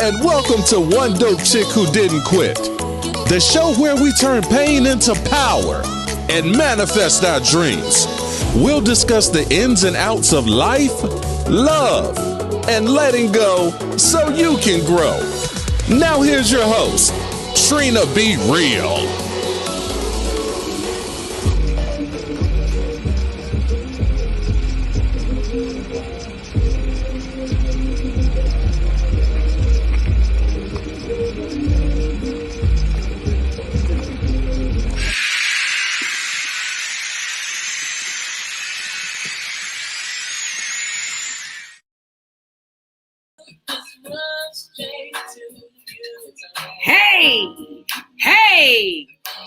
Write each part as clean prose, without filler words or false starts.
And welcome to One Dope Chick Who Didn't Quit, the show where we turn pain into power and manifest our dreams. We'll discuss the ins and outs of life, love, and letting go so you can grow. Now here's your host, Trena Be Real.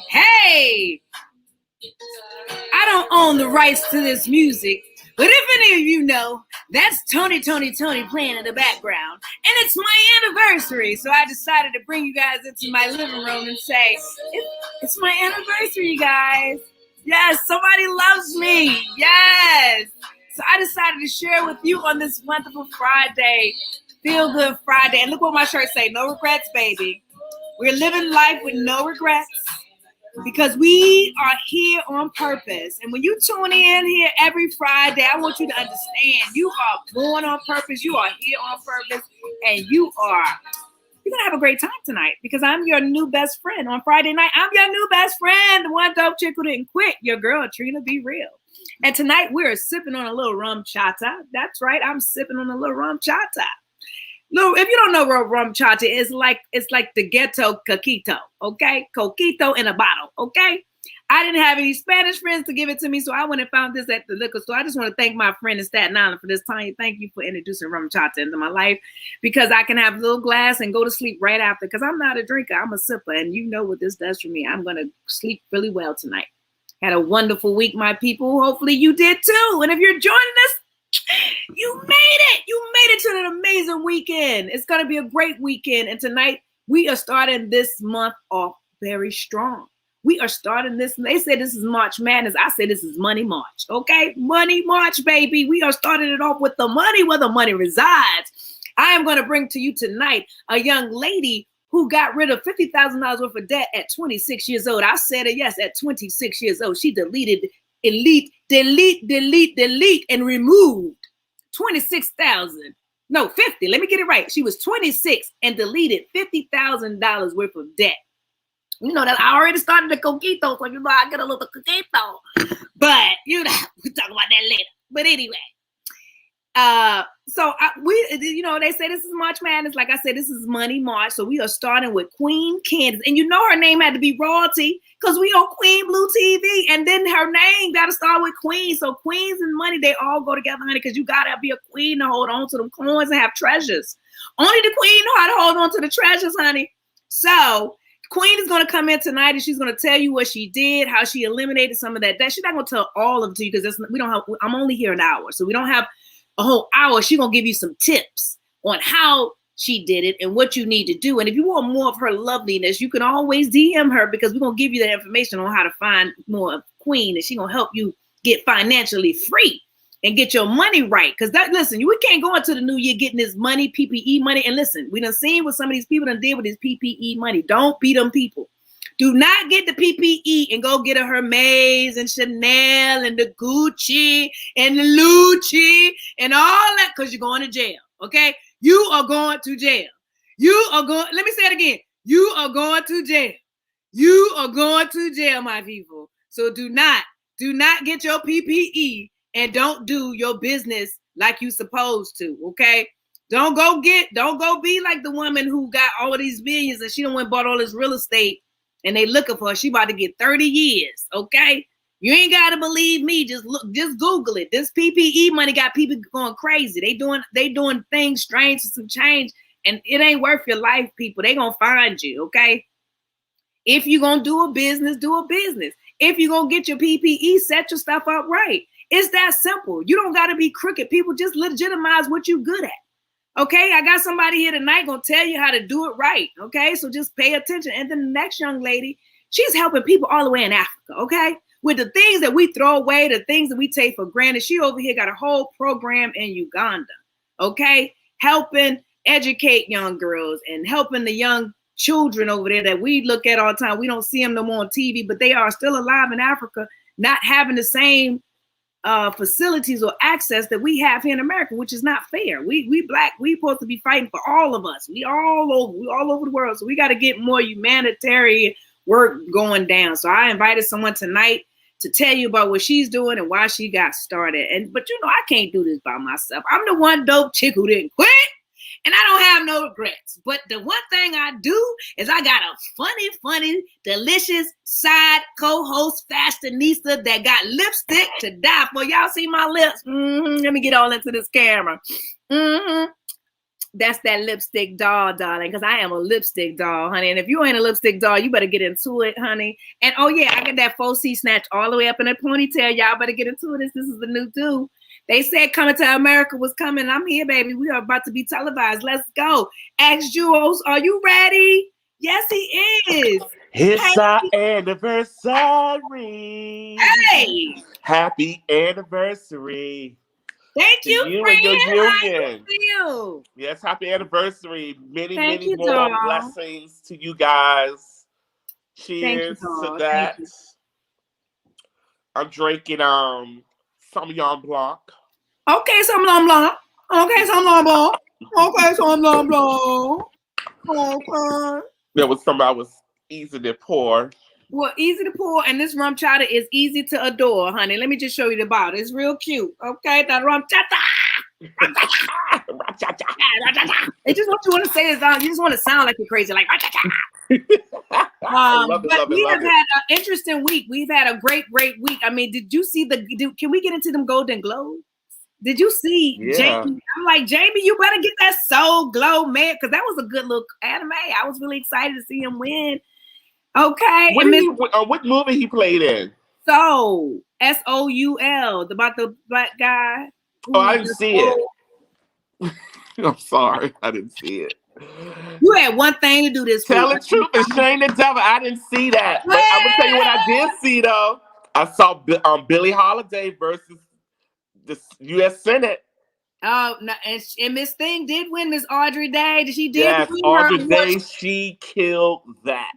Hey! I don't own the rights to this music, but if any of you know, that's Tony playing in the background. And it's my anniversary, so I decided to bring you guys into my living room and say, it's my anniversary, you guys. Yes, somebody loves me. Yes. So I decided to share with you on this wonderful Friday, Feel Good Friday. And look what my shirt say, no regrets, baby. We're living life with no regrets because we are here on purpose. And when you tune in here every Friday, I want you to understand you are born on purpose. You are here on purpose, and you're going to have a great time tonight because I'm your new best friend on Friday night. I'm your new best friend, the one dope chick who didn't quit, your girl, Trena Be Real. And tonight we're sipping on a little rum chata. That's right. I'm sipping on a little rum chata. Lou, if you don't know what rum chata is, it's like the ghetto coquito, okay? Coquito in a bottle, okay? I didn't have any Spanish friends to give it to me, so I went and found this at the liquor store. I just want to thank my friend in Staten Island for this time. Thank you for introducing rum chata into my life because I can have a little glass and go to sleep right after because I'm not a drinker. I'm a sipper, and you know what this does for me. I'm going to sleep really well tonight. Had a wonderful week, my people. Hopefully you did too. And if you're joining us, you made it. You made it to an amazing weekend. It's going to be a great weekend. And tonight we are starting this month off very strong. We are starting this. They say this is March Madness. I say this is Money March. Okay. Money March, baby. We are starting it off with the money where the money resides. I am going to bring to you tonight a young lady who got rid of $50,000 worth of debt at 26 years old. I said it. Yes. At 26 years old, she delete, and removed 26,000. No, 50. Let me get it right. She was 26 and deleted $50,000 worth of debt. You know that I already started the coquito, so you know I get a little coquito. But you know, we talk about that later. But anyway, they say this is March Madness. Like I said, this is Money March. So we are starting with Queen Candace. And you know her name had to be royalty because we on Queen Blue TV. And then her name got to start with Queen. So queens and money, they all go together, honey, because you got to be a queen to hold on to them coins and have treasures. Only the queen know how to hold on to the treasures, honey. So Queen is going to come in tonight and she's going to tell you what she did, how she eliminated some of that debt. She's not going to tell all of it to you because I'm only here an hour. So we don't have a whole hour. She's going to give you some tips on how she did it and what you need to do. And if you want more of her loveliness, you can always DM her because we're going to give you that information on how to find more of Queen, and she's going to help you get financially free and get your money right. Because listen, we can't go into the new year getting this money, PPE money. And listen, we done seen what some of these people done did with this PPE money. Don't be them people. Do not get the PPE and go get a Hermes and Chanel and the Gucci and the Lucci and all that because you're going to jail, okay? You are going to jail. Let me say it again. You are going to jail. You are going to jail, my people. So do not get your PPE and don't do your business like you supposed to, okay? Don't go be like the woman who got all of these millions and she done went and bought all this real estate and they looking for her. She about to get 30 years, okay? You ain't got to believe me. Just Google it. This PPE money got people going crazy. They doing things strange for some change, and it ain't worth your life, people. They gonna find you, okay? If you gonna do a business, do a business. If you gonna get your PPE, set your stuff up right. It's that simple. You don't got to be crooked. People just legitimize what you good at. Okay, I got somebody here tonight gonna tell you how to do it right. Okay, so just pay attention. And then the next young lady, she's helping people all the way in Africa. Okay, with the things that we throw away, the things that we take for granted. She over here got a whole program in Uganda. Okay, helping educate young girls and helping the young children over there that we look at all the time. We don't see them no more on TV, but they are still alive in Africa, not having the same facilities or access that we have here in America, which is not fair. We Black, we supposed to be fighting for all of us. We all over the world. So we got to get more humanitarian work going down. So I invited someone tonight to tell you about what she's doing and why she got started. But I can't do this by myself. I'm the one dope chick who didn't quit. And I don't have no regrets. But the one thing I do is I got a funny, delicious side co-host fashionista that got lipstick to die for. Y'all see my lips? Let me get all into this camera. That's that lipstick doll, darling, because I am a lipstick doll, honey. And if you ain't a lipstick doll, you better get into it, honey. And oh yeah, I got that 4C snatch all the way up in a ponytail. Y'all better get into it. This is the new do. They said Coming to America was coming. I'm here, baby. We are about to be televised. Let's go. Ask Jules, are you ready? Yes, he is. It's our anniversary. Hey. Happy anniversary. Thank you, you friend. and your union. How you feel? Yes, happy anniversary. Many you, more doll. blessings to you guys. Cheers to that. I'm drinking Sauvignon Blanc. Okay, Sauvignon Blanc. Okay, Sauvignon Blanc. Okay, Sauvignon Blanc. Okay. That was something I was easy to pour. Well, easy to pour, and this rum chata is easy to adore, honey. Let me just show you the bottle. It's real cute. Okay, that rum chata. It's just what you want to say is you just want to sound like you're crazy, like but we have had an interesting week. We've had a great week. I mean, did you see can we get into them Golden Globes? Did you see Jamie? I'm like, Jamie, you better get that Soul Glow, man, because that was a good little anime. I was really excited to see him win. Okay. What movie he played in? Soul, Soul, about the black guy. Oh, I didn't see it. I'm sorry, I didn't see it. You had one thing to do this week. Tell the truth and shame the devil. I didn't see that. But I'm gonna tell you what I did see though. I saw Billie Holiday versus the U.S. Senate. Oh, no, and Miss Thing did win. Miss Audrey Day. She did. Yes, Audrey Day. She killed that.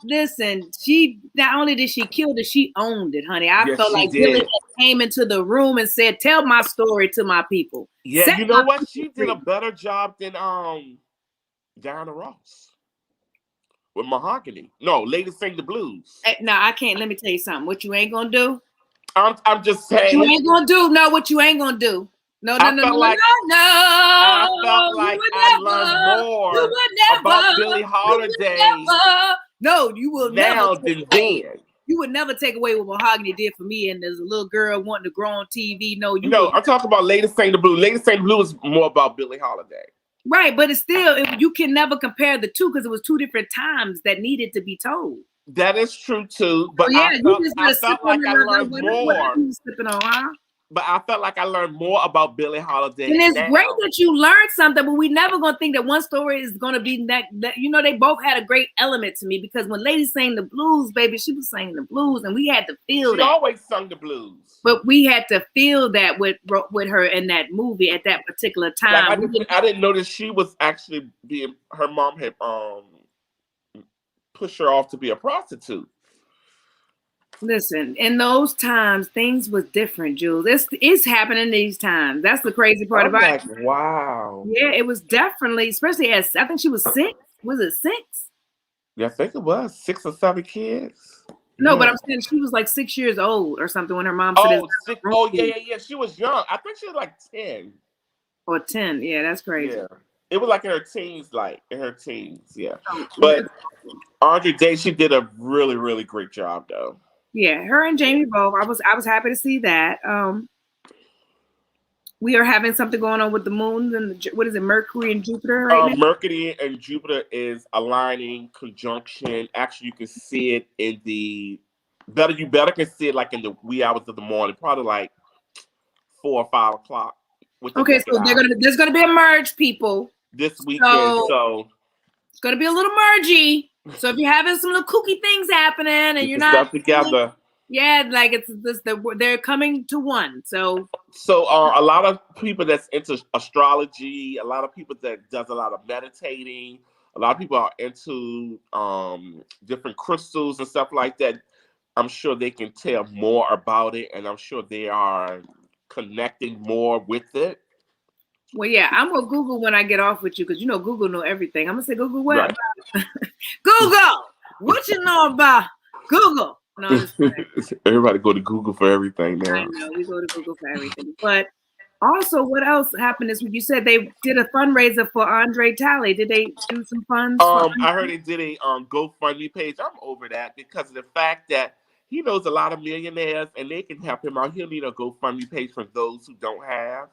Listen, she not only did she kill it, she owned it, honey. I felt like Billie came into the room and said, "Tell my story to my people." Yeah, you know what? She did a better job than Diana Ross with Mahogany. No, Lady Sing the Blues. No, I can't. Let me tell you something. What you ain't gonna do? I'm just saying. What you ain't gonna do? No, what you ain't gonna do? No. I felt like I learned more about Billie Holiday. No, you will now never. Than then. You would never take away what Mahogany did for me. And there's a little girl wanting to grow on TV. No, I'm talking about Lady Sing the Blues. Lady Sing the Blues is more about Billie Holiday. Right, but it's still, you can never compare the two because it was two different times that needed to be told. That is true too. But I felt like I learned more. But I felt like I learned more about Billie Holiday. And it's great that you learned something, but we never gonna think that one story is gonna be that. They both had a great element to me because when Lady sang the blues, baby, she was singing the blues, and we had to feel that. She always sung the blues, but we had to feel that with her in that movie at that particular time. Like I didn't notice she was actually being. Her mom had pushed her off to be a prostitute. Listen, in those times, things was different, Jules. It's happening these times. That's the crazy part about it. Wow. Yeah, it was definitely, especially I think she was 6. Was it 6? Yeah, I think it was 6 or 7 kids. No, but I'm saying she was like 6 years old or something when her mom said yeah. She was young. I think she was like 10. Or 10. Yeah, that's crazy. Yeah. It was like in her teens, yeah. But Audrey Day, she did a really, really great job though. Yeah, her and Jamie both. I was happy to see that. We are having something going on with the moon and what is it, Mercury and Jupiter right now? Mercury and Jupiter is aligning conjunction. Actually, you can see it in you better can see it like in the wee hours of the morning, probably like 4 or 5 o'clock. Okay, so there's gonna be a merge, people. This weekend, so it's gonna be a little mergy. So if you're having some little kooky things happening and you're not together, Yeah, like it's this. They're coming to one. So a lot of people that's into astrology, a lot of people that does a lot of meditating, a lot of people are into different crystals and stuff like that. I'm sure they can tell more about it, and I'm sure they are connecting more with it. well, yeah, I'm gonna Google when I get off with you because Google know everything. I'm gonna say Google what? Right. Google, what you know about Google? No, I'm just Everybody go to Google for everything I now. know we go to Google for everything. But also, what else happened this week? You said they did a fundraiser for Andre Talley. Did they do some funds for I heard they did a GoFundMe page. I'm over that because of the fact that he knows a lot of millionaires and they can help him out. He'll need a GoFundMe page for those who don't have.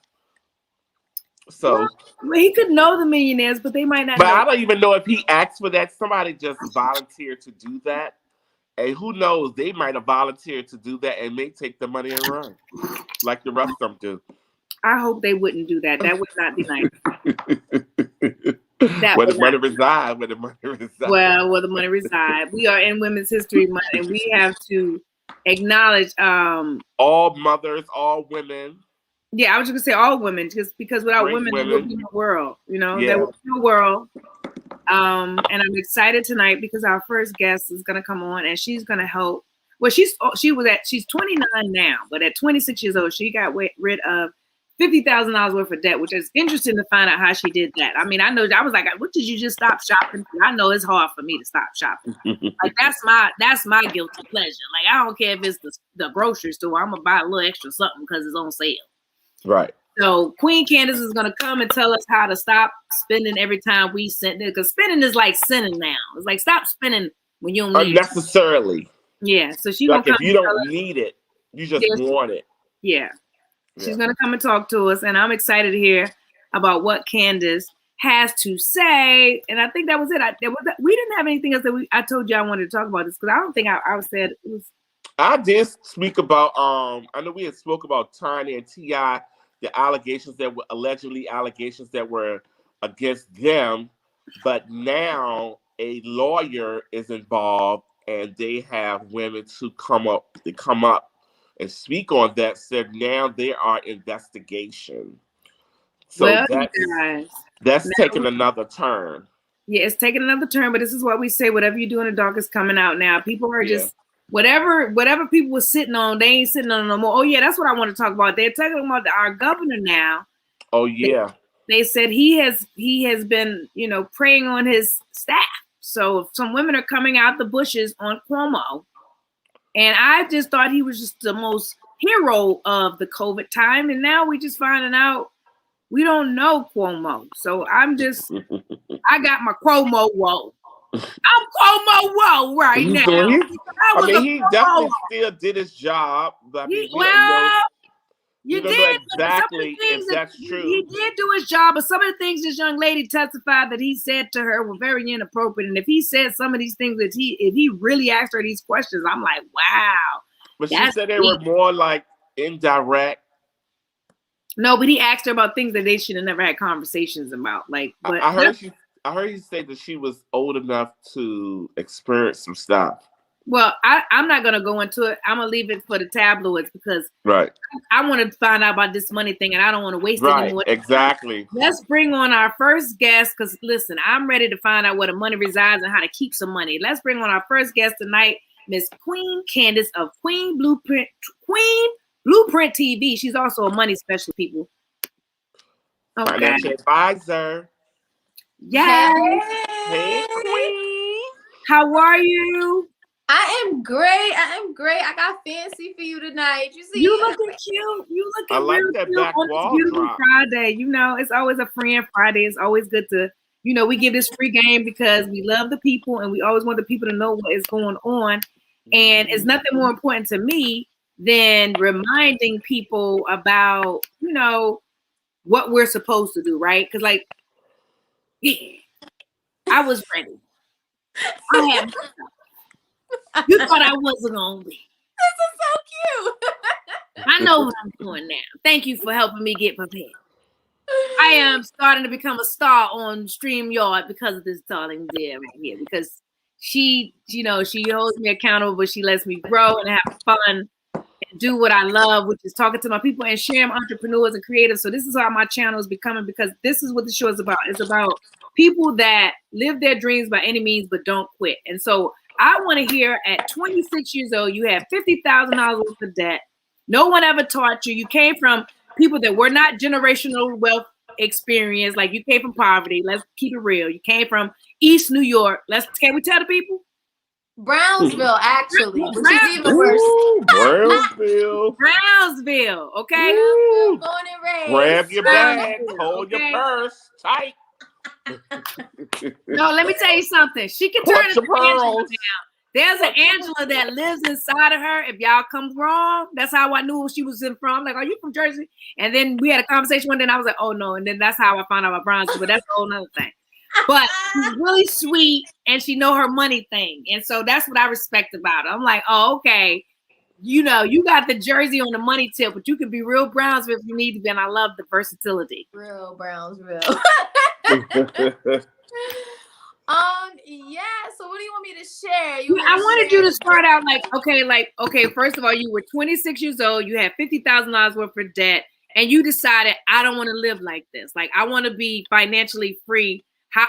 So, well, he could know the millionaires, but they might not but know. I don't even know if he asked for that. Somebody just volunteered to do that. And who knows, they might have volunteered to do that and may take the money and run like the rest of them do. I hope they wouldn't do that. That would not be nice. Where the money reside, where the money reside. Well, where the money reside. We are in Women's History Month, and we have to acknowledge all mothers, all women. Yeah, I was just gonna say all women, just because without women, there would be no world. There would be no world. And I'm excited tonight because our first guest is gonna come on, and she's gonna help. Well, she's 29 now, but at 26 years old, she got rid of $50,000 worth of debt, which is interesting to find out how she did that. I mean, I know I was like, what did you just stop shopping for? I know it's hard for me to stop shopping. Like that's my guilty pleasure. Like I don't care if it's the grocery store. I'm gonna buy a little extra something because it's on sale. Right. So Queen Candace is gonna come and tell us how to stop spending every time we send it, because spending is like sinning now. It's like stop spending when you don't need unnecessarily. It. Yeah. So she like gonna if you don't need it, you just want it. Yeah. She's going to come and talk to us, and I'm excited to hear about what Candace has to say. And I think that was it. We didn't have anything else that I told you I wanted to talk about this because I don't think I said it was. I did speak about, I know we had spoke about Trena and T.I., the allegations that were allegedly allegations that were against them, but now a lawyer is involved and they have women to come up and speak on that. Said now there are investigation. So that's taking another turn. Yeah, it's taking another turn, but this is what we say: whatever you do in the dark is coming out now. People are just whatever people were sitting on, they ain't sitting on no more. Oh yeah, that's what I want to talk about. They're talking about our governor now. Oh yeah. They said he has been, preying on his staff. So some women are coming out the bushes on Cuomo. And I just thought he was just the most hero of the COVID time. And now we just finding out we don't know Cuomo. So I got my Cuomo whoa. I'm Cuomo whoa right now. He definitely still did his job. But you don't did know exactly if that's true. He did do his job, but some of the things this young lady testified that he said to her were very inappropriate. And if he said some of these things if he really asked her these questions, I'm like, wow. But she said they were more like indirect. No, but he asked her about things that they should have never had conversations about. Like, but I heard you say that she was old enough to experience some stuff. Well, I'm not going to go into it. I'm going to leave it for the tabloids because I want to find out about this money thing and I don't want to waste any more. Exactly. Let's bring on our first guest because, listen, I'm ready to find out where the money resides and how to keep some money. Let's bring on our first guest tonight, Miss Queen Candace of Queen Blueprint TV. She's also a money specialist, people. Okay. Financial advisor. Yes. Hey, Queen. How are you? I am great. I got fancy for you tonight. You see, you looking cute. You looking I like real that cute back on wall this beautiful drop. Friday. It's always a friend Friday. It's always good to, we give this free game because we love the people and we always want the people to know what is going on. And it's nothing more important to me than reminding people about, what we're supposed to do, right? Because I was ready. I had You thought I wasn't gonna be. This is so cute. I know what I'm doing now. Thank you for helping me get prepared. I am starting to become a star on StreamYard because of this darling dear right here. Because she holds me accountable, but she lets me grow and have fun and do what I love, which is talking to my people and sharing entrepreneurs and creators. So this is how my channel is becoming, because this is what the show is about. It's about people that live their dreams by any means, but don't quit. And so I want to hear, at 26 years old, you have $50,000 worth of debt. No one ever taught you. You came from people that were not generational wealth experience. Like, you came from poverty. Let's keep it real. You came from East New York. Can we tell the people? Brownsville, actually, which is even worse. Brownsville. Okay. Brownsville, born and raised. Grab your bag, hold your purse tight. No, let me tell you something. She can turn into Angela now. There's an Angela that lives inside of her. If y'all come wrong, that's how I knew she was from. I'm like, are you from Jersey? And then we had a conversation one day, and I was like, oh no. And then that's how I found out about Brownsville, but that's a whole nother thing. But she's really sweet, and she know her money thing. And so that's what I respect about her. I'm like, oh, okay. You got the Jersey on the money tip, but you can be real Brownsville if you need to be. And I love the versatility. Real Brownsville. Yeah. So what do you want me to share? I wanted you to start out okay, first of all, you were 26 years old, you had $50,000 worth of debt, and you decided, I don't want to live like this. Like, I want to be financially free.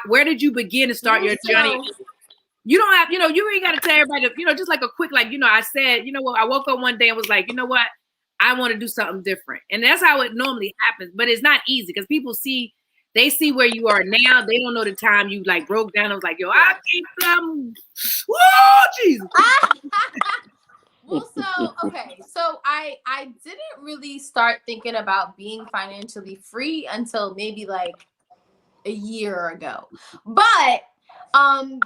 Where did you begin to start your journey? You don't have, you ain't got to tell everybody, just like a quick, I said, I woke up one day and was like, you know what? I want to do something different. And that's how it normally happens. But it's not easy, because people see where you are now. They don't know the time you broke down. I was like, yo, I keep them. Whoa, Jesus. Well, so I didn't really start thinking about being financially free until maybe a year ago. But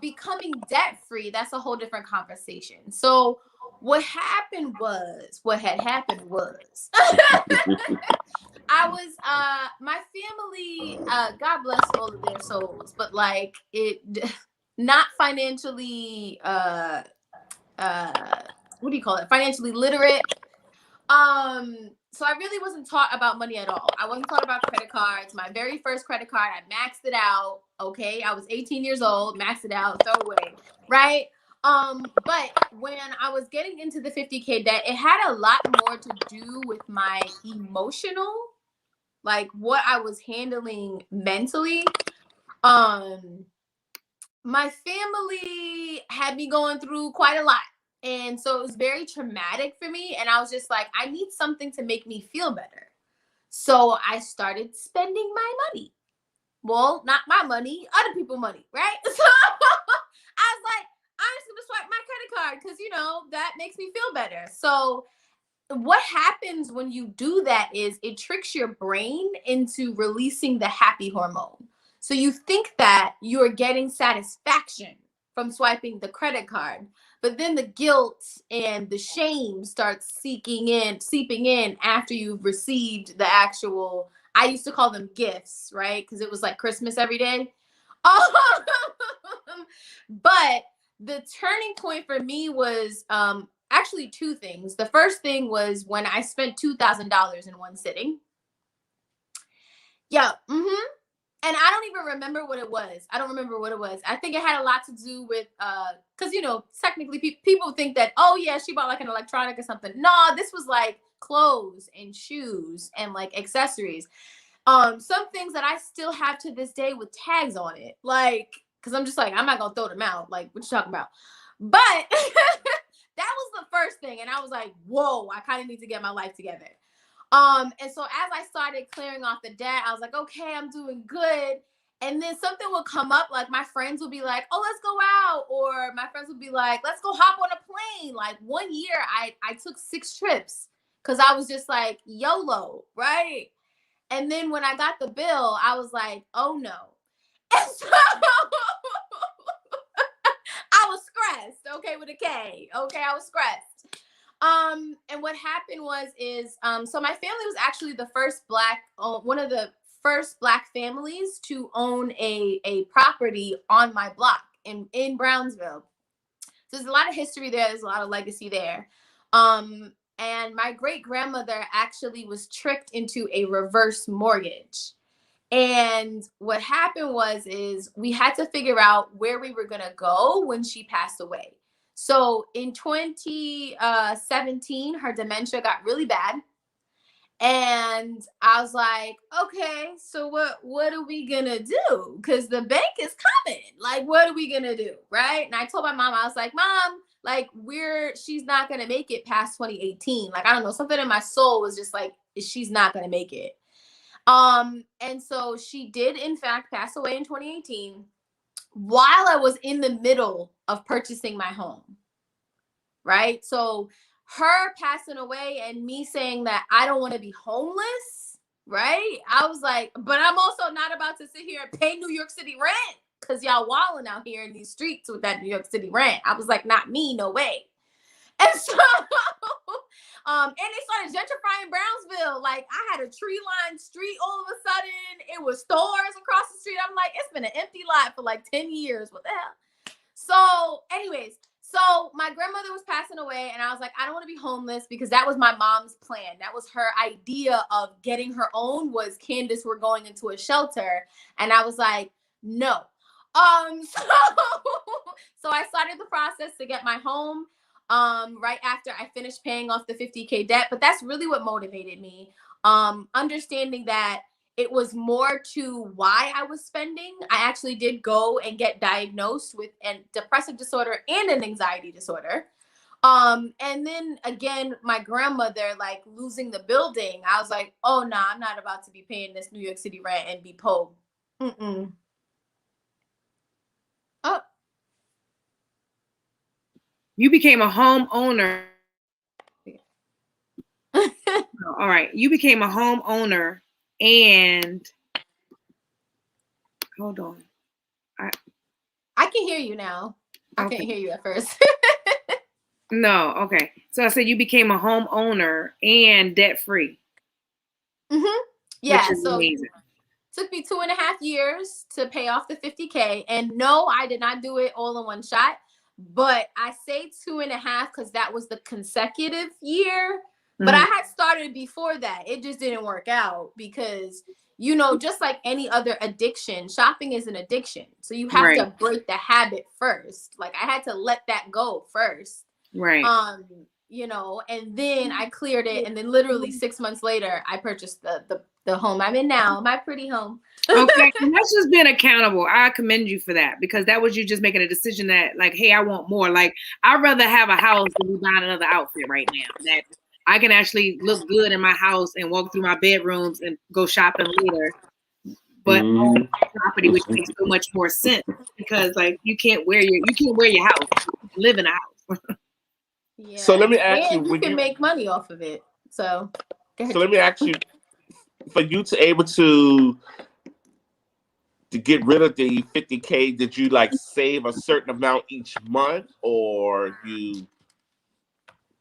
becoming debt free, that's a whole different conversation. So what had happened was I was my family, God bless all of their souls, but not financially what do you call it? Financially literate. So I really wasn't taught about money at all. I wasn't taught about credit cards. My very first credit card, I maxed it out. Okay. I was 18 years old, maxed it out, throw away. Right. But when I was getting into the 50K debt, it had a lot more to do with my emotional, what I was handling mentally. My family had me going through quite a lot. And so it was very traumatic for me. And I was just like, I need something to make me feel better. So I started spending my money. Well, not my money, other people's money, right? So I was like, I'm just going to swipe my credit card because, that makes me feel better. So what happens when you do that is it tricks your brain into releasing the happy hormone. So you think that you're getting satisfaction from swiping the credit card, but then the guilt and the shame starts seeping in after you've received the actual, I used to call them gifts, right? Because it was like Christmas every day. But the turning point for me was actually two things. The first thing was when I spent $2,000 in one sitting. Yeah. And I don't even remember what it was. I I think it had a lot to do with, because, technically people think that, oh, yeah, she bought an electronic or something. No, this was clothes and shoes and accessories. Some things that I still have to this day with tags on it. Because I'm just I'm not going to throw them out. What you talking about? But that was the first thing. And I was like, whoa, I kind of need to get my life together. And so as I started clearing off the debt, I was like, okay, I'm doing good. And then something would come up, my friends would be like, oh, let's go out. Or my friends would be like, let's go hop on a plane. 1 year, I took 6 trips because I was just YOLO, right? And then when I got the bill, I was like, oh no. And so I was stressed, okay, with a K. Okay, I was stressed. And what happened so my family was actually the first one of the first Black families to own a property on my block in Brownsville. So there's a lot of history there. There's a lot of legacy there. And my great grandmother actually was tricked into a reverse mortgage. And what happened is we had to figure out where we were going to go when she passed away. So in 2017, her dementia got really bad. And I was like, okay, so what are we gonna do? Because the bank is coming. Like, what are we gonna do? Right. And I told my mom, I was like, Mom, like, she's not gonna make it past 2018. Like, I don't know, something in my soul was just like, she's not gonna make it. And so she did in fact pass away in 2018 while I was in the middle of purchasing my home. Right. So her passing away and me saying that I don't want to be homeless, right? I was like, but I'm also not about to sit here and pay New York City rent because y'all wilding out here in these streets with that New York City rent. I was like, not me, no way. And so, and they started gentrifying Brownsville. Like, I had a tree-lined street all of a sudden. It was stores across the street. I'm like, it's been an empty lot for like 10 years. What the hell? So anyways, so my grandmother was passing away and I was like, I don't want to be homeless because that was my mom's plan. That was her idea of getting her own was Candace, we're going into a shelter. And I was like, no. So I started the process to get my home right after I finished paying off the $50K debt. But that's really what motivated me. Understanding that it was more to why I was spending. I actually did go and get diagnosed with a depressive disorder and an anxiety disorder. And then again, my grandmother, like losing the building, I was like, oh, no, I'm not about to be paying this New York City rent and be poor. Oh. You became a homeowner. All right. You became a homeowner and hold on. I can hear you now. I couldn't hear you at first. No, okay. So I said you became a homeowner and debt-free. Mm-hmm. Yeah, which is so amazing. Took me 2.5 years to pay off the $50K. And no, I did not do it all in one shot. But I say 2.5 because that was the consecutive year. But I had started before that. It just didn't work out because, you know, just like any other addiction, shopping is an addiction. So you have to break the habit first. Like I had to let that go first. Right. You know, and then I cleared it. And then literally 6 months later, I purchased the home I'm in now, my pretty home. Okay. And that's just being accountable. I commend you for that because that was you just making a decision that like, hey, I want more. Like I'd rather have a house than be buying another outfit right now. That I can actually look good in my house and walk through my bedrooms and go shopping later. But own property, which makes so much more sense because like you can't wear your house, you live in a house. Yeah. So let me ask you, you can make money off of it. So let me ask you, for you to able to get rid of the $50K, did you like save a certain amount each month, or you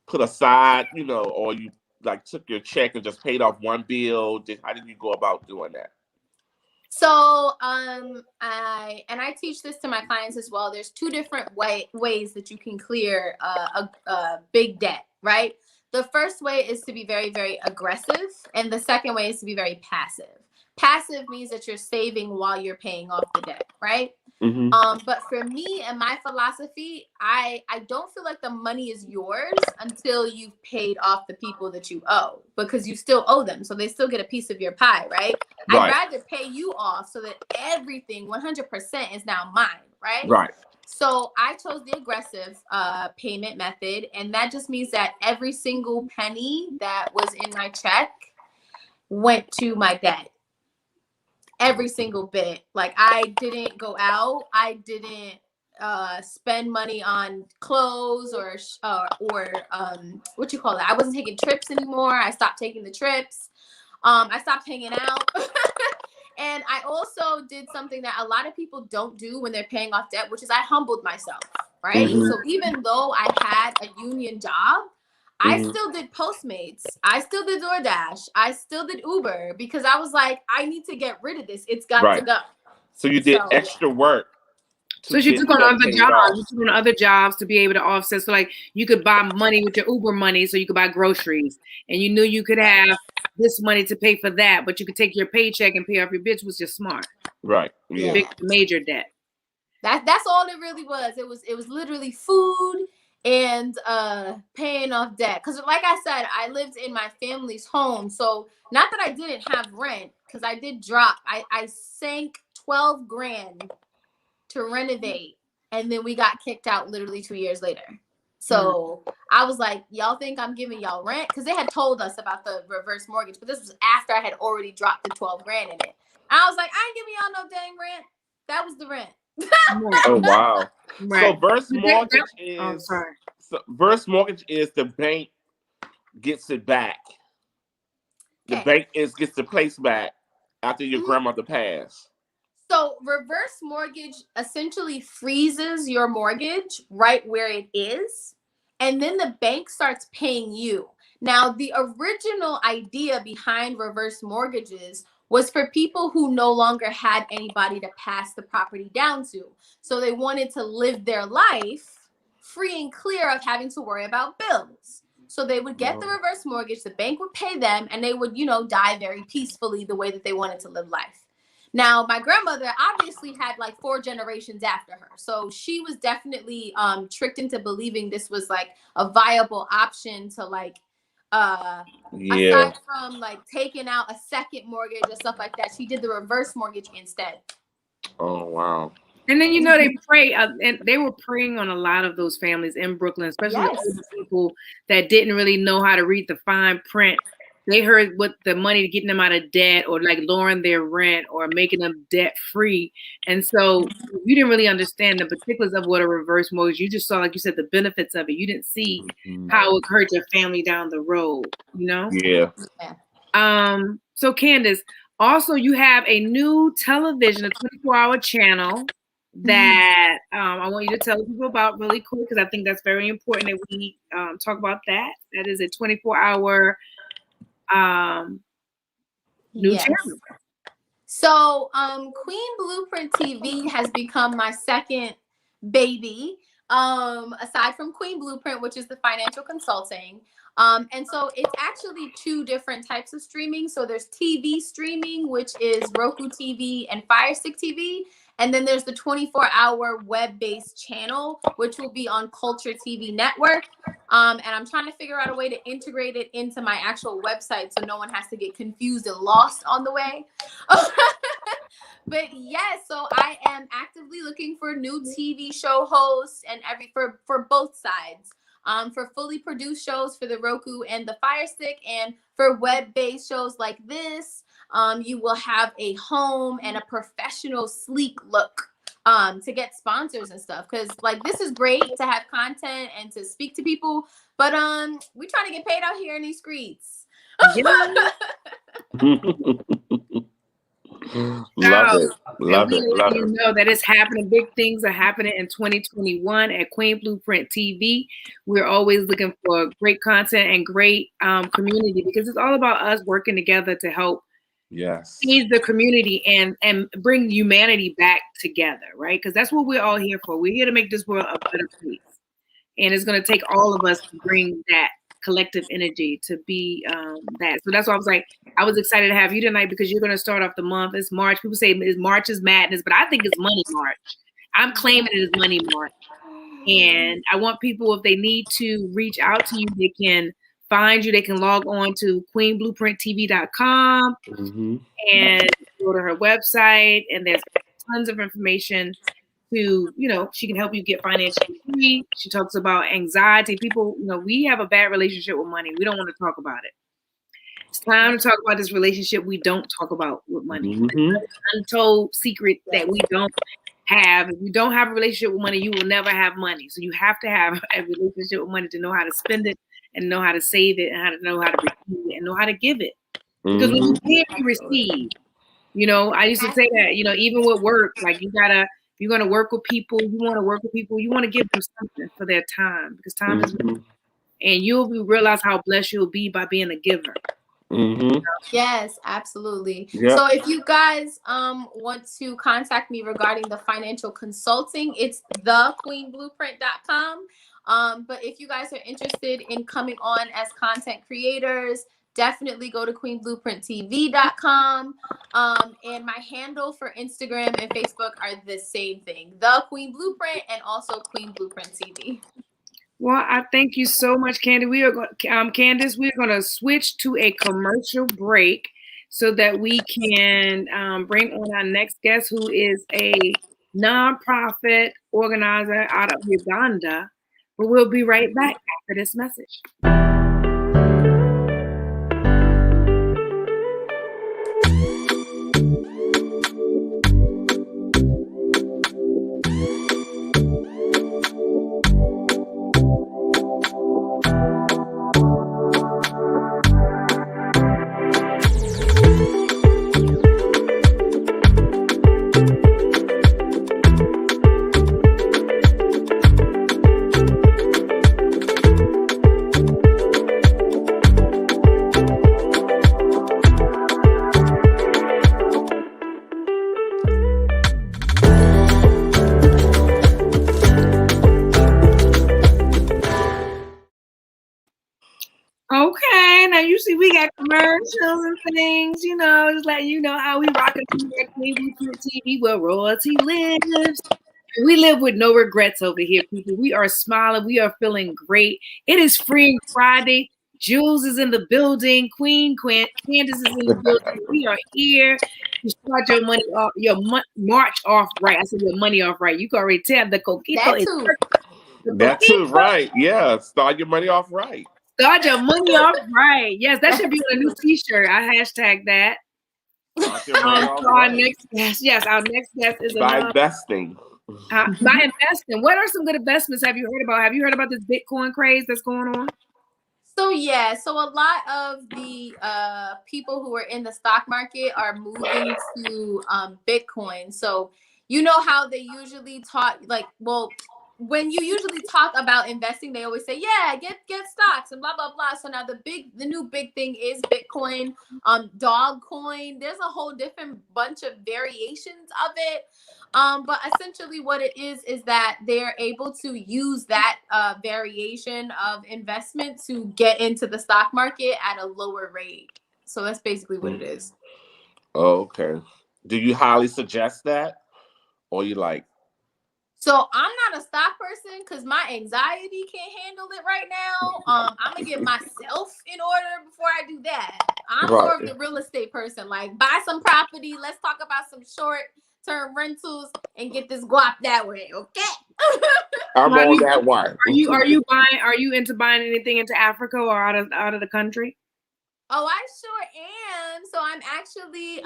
put aside, you know, or you like took your check and just paid off one bill? How did you go about doing that? So I teach this to my clients as well. There's two different ways that you can clear a big debt, right? The first way is to be very, very aggressive, and the second way is to be very passive. Passive means that you're saving while you're paying off the debt, right? But for me and my philosophy, I don't feel like the money is yours until you've paid off the people that you owe, because you still owe them. So they still get a piece of your pie, right? I'd rather pay you off so that everything 100% is now mine, right? Right. So I chose the aggressive payment method. And that just means that every single penny that was in my check went to my debt. Every single bit. Like I didn't go out. I didn't spend money on clothes or what you call it. I wasn't taking trips anymore. I stopped taking the trips. I stopped hanging out. And I also did something that a lot of people don't do when they're paying off debt, which is I humbled myself, right? So even though I had a union job, I still did Postmates. I still did DoorDash. I still did Uber because I was like, I need to get rid of this. It's got to go. So you did extra work. So you took on other jobs. You took on other jobs to be able to offset. So like you could buy money with your Uber money so you could buy groceries. And you knew you could have this money to pay for that, but you could take your paycheck and pay off your bitch was just smart. Right. Yeah. Big major debt. That's all it really was. It was literally food and paying off debt. Because like I said, I lived in my family's home. So not that I didn't have rent, because I did drop. I sank 12 grand to renovate, and then we got kicked out literally 2 years later. So I was like, y'all think I'm giving y'all rent? Because they had told us about the reverse mortgage, but this was after I had already dropped the 12 grand in it. And I was like, I ain't giving y'all no dang rent. That was the rent. Oh wow. Right. So reverse mortgage is reverse mortgage is the bank gets it back. The bank gets the place back after your grandmother passed. So reverse mortgage essentially freezes your mortgage right where it is, and then the bank starts paying you. Now, the original idea behind reverse mortgages was for people who no longer had anybody to pass the property down to. So they wanted to live their life free and clear of having to worry about bills. So they would get the reverse mortgage, the bank would pay them, and they would, die very peacefully the way that they wanted to live life. Now, my grandmother obviously had like 4 generations after her. So she was definitely tricked into believing this was like a viable option to like, aside from like taking out a second mortgage or stuff like that, she did the reverse mortgage instead. Oh, wow. And then, they pray, and they were preying on a lot of those families in Brooklyn, especially older people that didn't really know how to read the fine print. They heard what the money getting them out of debt or like lowering their rent or making them debt free. And so you didn't really understand the particulars of what a reverse mortgage. You just saw, like you said, the benefits of it. You didn't see how it hurt your family down the road, Yeah. So Candace, also you have a new television, a 24-hour channel that I want you to tell people about really quick, because I think that's very important that we talk about that. That is a 24-hour new channel. So Queen Blueprint TV has become my second baby, aside from Queen Blueprint, which is the financial consulting. And so it's actually 2 different types of streaming. So there's TV streaming, which is Roku TV and Fire Stick TV. And then there's the 24-hour web-based channel, which will be on Culture TV Network. And I'm trying to figure out a way to integrate it into my actual website so no one has to get confused and lost on the way. But yes, so I am actively looking for new TV show hosts and for both sides. For fully produced shows for the Roku and the Fire Stick, and for web-based shows like this, you will have a home and a professional, sleek look to get sponsors and stuff. Because like this is great to have content and to speak to people, but we trying to get paid out here in these streets. Love it. You know that it's happening. Big things are happening in 2021 at Queen Blueprint TV. We're always looking for great content and great community, because it's all about us working together to help feed the community and bring humanity back together, right? Because that's what we're all here for. We're here to make this world a better place, and it's going to take all of us to bring that collective energy to be that. So that's why I was excited to have you tonight, because you're going to start off the month. It's March. People say March is madness, but I think it's Money March. I'm claiming it as Money March. And I want people, if they need to reach out to you, they can find you. They can log on to queenblueprinttv.com and go to her website, and there's tons of information to, she can help you get financially free. She talks about anxiety. People, we have a bad relationship with money. We don't want to talk about it. It's time to talk about this relationship we don't talk about with money. It's an untold secret that we don't have. If you don't have a relationship with money, you will never have money. So you have to have a relationship with money to know how to spend it and know how to save it and how to know how to receive it and know how to give it. Because when you give, you receive. I used to say that, even with work, like you're going to work with people. You want to work with people. You want to give them something for their time, because time is money. And you'll realize how blessed you'll be by being a giver. Yes, absolutely. Yep. So if you guys want to contact me regarding the financial consulting, it's thequeenblueprint.com. But if you guys are interested in coming on as content creators, definitely go to queenblueprinttv.com. And my handle for Instagram and Facebook are the same thing, The Queen Blueprint, and also Queen Blueprint TV. Well, I thank you so much, Candy. We are Candace, we're going to switch to a commercial break so that we can bring on our next guest, who is a nonprofit organizer out of Uganda. But we'll be right back after this message. Okay, now you see we got commercials and things, you know, just like you know how we rock it at Queen Blueprint TV where royalty lives. We live with no regrets over here, people. We are smiling, we are feeling great. It is Free Friday. Jules is in the building. Candace is in the building. We are here. You start your money off, March off right. I said your money off right. You can already tell the coquito is That too, right? Yeah, start your money off right. Start your money off right. Yes, that should be on a new T-shirt. I hashtag that. Our next guest, our next guest is by investing. By investing. What are some good investments have you heard about? Have you heard about this Bitcoin craze that's going on? So a lot of the people who are in the stock market are moving to Bitcoin. So you know how they usually talk when you usually talk about investing, they always say, yeah, get stocks and blah, blah, blah. So now the new big thing is Bitcoin, Dogcoin. There's a whole different bunch of variations of it. But essentially what it is that they're able to use that variation of investment to get into the stock market at a lower rate. So that's basically what it is. Oh, okay. Do you highly suggest that? Or you like? So I'm not a stock person because my anxiety can't handle it right now. I'm gonna get myself in order before I do that. I'm more of the real estate person. Like buy some property. Let's talk about some short-term rentals and get this guap that way. Okay. I'm on that one. Are you into buying anything into Africa or out of the country? Oh, I sure am. So I'm actually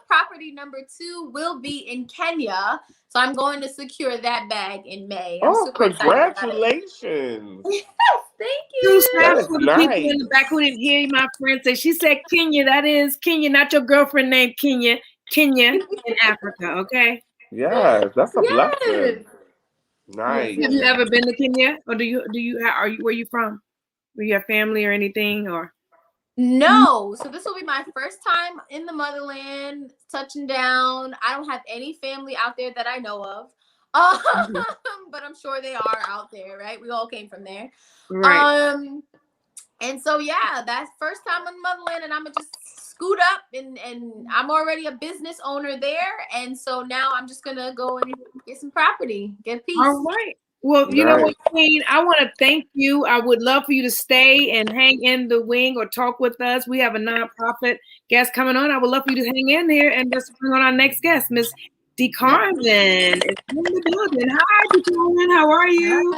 property number 2 will be in Kenya. So I'm going to secure that bag in May. I'm super congratulations. Yes, thank you. That's for the nice. people in the back who didn't hear my friend say, she said Kenya. That is Kenya, not your girlfriend named Kenya. Kenya in Africa, okay? Yes, that's a blessing. Nice. Have you ever been to Kenya? Or where you from? Were you have family or anything or? No, so this will be my first time in the motherland, touching down. I don't have any family out there that I know of, but I'm sure they are out there, right? We all came from there, right? And so that's first time in the motherland, and I'm gonna just scoot up, and I'm already a business owner there, and so now I'm just gonna go and get some property, get peace. All right. Well, you know what, Queen, I want to thank you. I would love for you to stay and hang in the wing or talk with us. We have a nonprofit guest coming on. I would love for you to hang in here and just bring on our next guest, Miss Decarmen is in the building. Hi, Decarmen. How are you?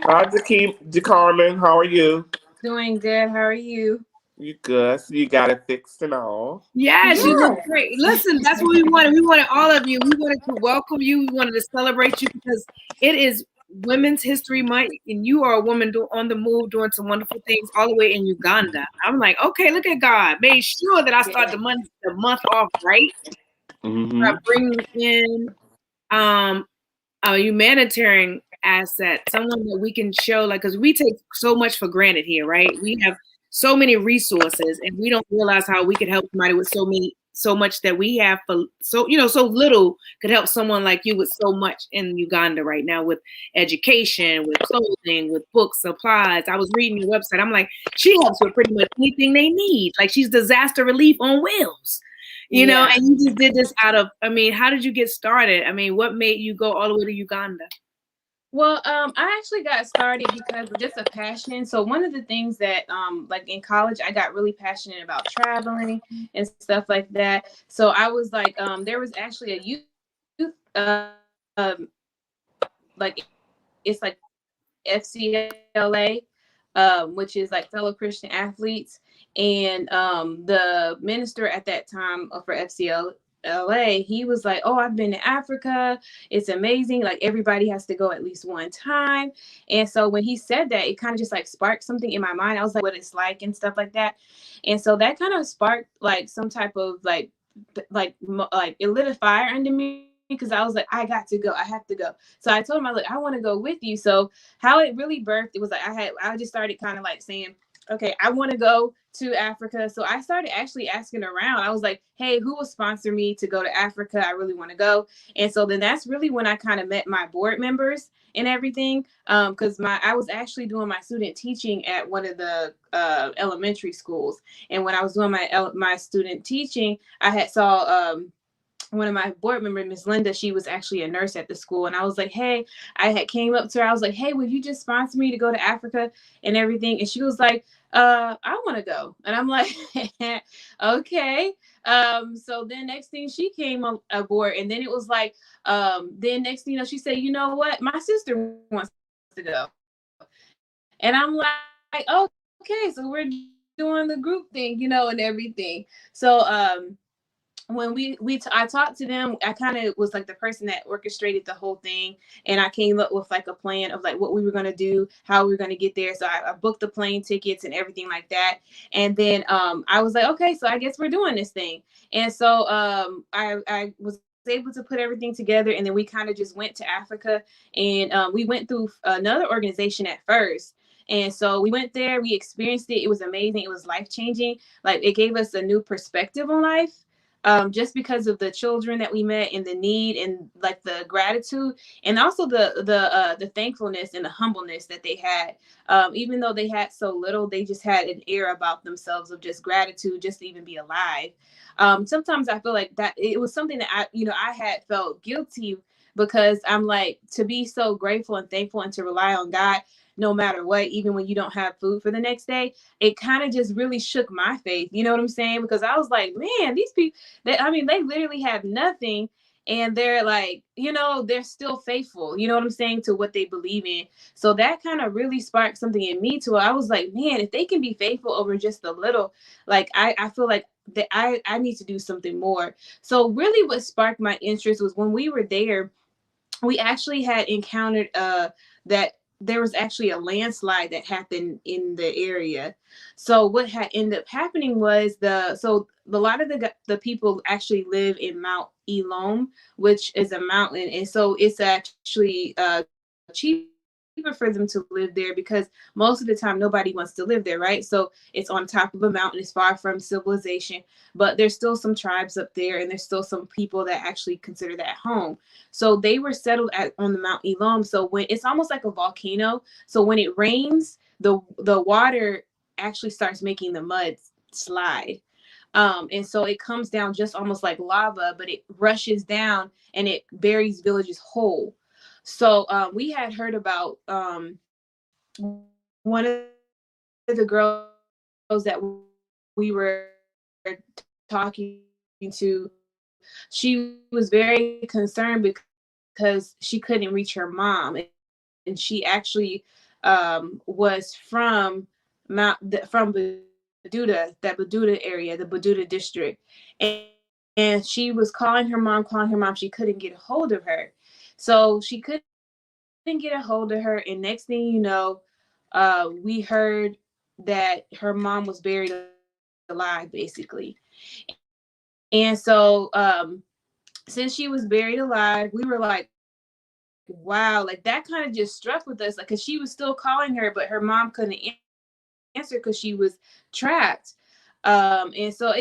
Hi, Decarmen. How are you? Doing good. How are you? You good? So you got it fixed and all. Yes, you look great. Listen, that's what we wanted. We wanted all of you. We wanted to welcome you. We wanted to celebrate you because it is Women's History Month, and you are a woman on the move doing some wonderful things all the way in Uganda. I'm like, okay, look at God. Made sure that I start the month off right. By bringing in a humanitarian asset, someone that we can show, like, because we take so much for granted here, right? We have so many resources, and we don't realize how we can help somebody with so much that we have for so so little could help someone like you with so much in Uganda right now, with education, with clothing, with books, supplies. I was reading your website. I'm like, she helps with pretty much anything they need. Like, she's disaster relief on wheels. And you just did this out of, how did you get started? What made you go all the way to Uganda? Well, I actually got started because of just a passion. So one of the things that, like in college, I got really passionate about traveling and stuff like that. So I was like, there was actually a youth, like it's like FCLA, which is like fellow Christian athletes. And the minister at that time for FCLA, he was like, oh, I've been to Africa. It's amazing. Like, everybody has to go at least one time. And so when he said that, it kind of just like sparked something in my mind. I was like, what it's like and stuff like that. And so that kind of sparked like some type of like it lit a fire under me, because I was like, I got to go. I have to go. So I told him, I want to go with you. So how it really birthed, it was like I just started kind of like saying, okay, I want to go to Africa. So I started actually asking around. I was like, hey, who will sponsor me to go to Africa? I really want to go. And so then that's really when I kind of met my board members and everything. Because I was actually doing my student teaching at one of the elementary schools. And when I was doing my student teaching, I had saw one of my board members, Miss Linda, she was actually a nurse at the school. And I was like, hey, I had came up to her. I was like, hey, would you just sponsor me to go to Africa and everything? And she was like, I want to go. And I'm like, okay. So then next thing, she came aboard. And then it was like, then next thing, she said, you know what? My sister wants to go. And I'm like, okay, so we're doing the group thing, and everything. So, when I talked to them, I kind of was like the person that orchestrated the whole thing, and I came up with like a plan of like what we were going to do, how we were going to get there. So I booked the plane tickets and everything like that. And then I was like, okay, so I guess we're doing this thing. And so I was able to put everything together, and then we kind of just went to Africa, and we went through another organization at first. And so we went there, we experienced it. It was amazing. It was life-changing. Like, it gave us a new perspective on life. Just because of the children that we met and the need and like the gratitude, and also the thankfulness and the humbleness that they had. Even though they had so little, they just had an air about themselves of just gratitude, just to even be alive. Sometimes I feel like that it was something that I had felt guilty, because I'm like, to be so grateful and thankful and to rely on God no matter what, even when you don't have food for the next day. It kind of just really shook my faith. You know what I'm saying? Because I was like, man, these people, they literally have nothing. And they're like, they're still faithful, you know what I'm saying, to what they believe in. So that kind of really sparked something in me too. I was like, man, if they can be faithful over just a little, like, I feel like that I need to do something more. So really what sparked my interest was when we were there, we actually had encountered that there was actually a landslide that happened in the area. So what had ended up happening was a lot of the people actually live in Mount Elom, which is a mountain. And so it's actually cheaper for them to live there, because most of the time nobody wants to live there, right? So it's on top of a mountain, it's far from civilization, but there's still some tribes up there, and there's still some people that actually consider that home. So they were settled on the Mount Elom. So when it's almost like a volcano, so when it rains, the water actually starts making the mud slide. And so it comes down just almost like lava, but it rushes down and it buries villages whole. So we had heard about one of the girls that we were talking to. She was very concerned because she couldn't reach her mom, and she actually was from Baduda, that Baduda area, the Baduda district, and she was calling her mom. She couldn't get a hold of her, so she couldn't get a hold of her. And next thing you know, we heard that her mom was buried alive, basically. And so since she was buried alive, we were like, wow, like that kind of just struck with us, like, because she was still calling her, but her mom couldn't answer because she was trapped. And so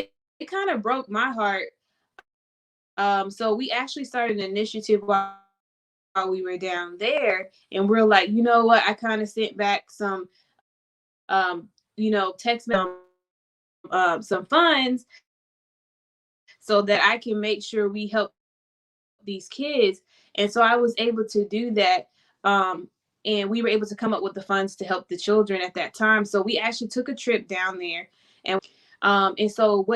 kind of broke my heart. So we actually started an initiative while we were down there, and we're like, you know what? I kind of sent back some, text some funds so that I can make sure we help these kids. And so I was able to do that. And we were able to come up with the funds to help the children at that time. So we actually took a trip down there, and so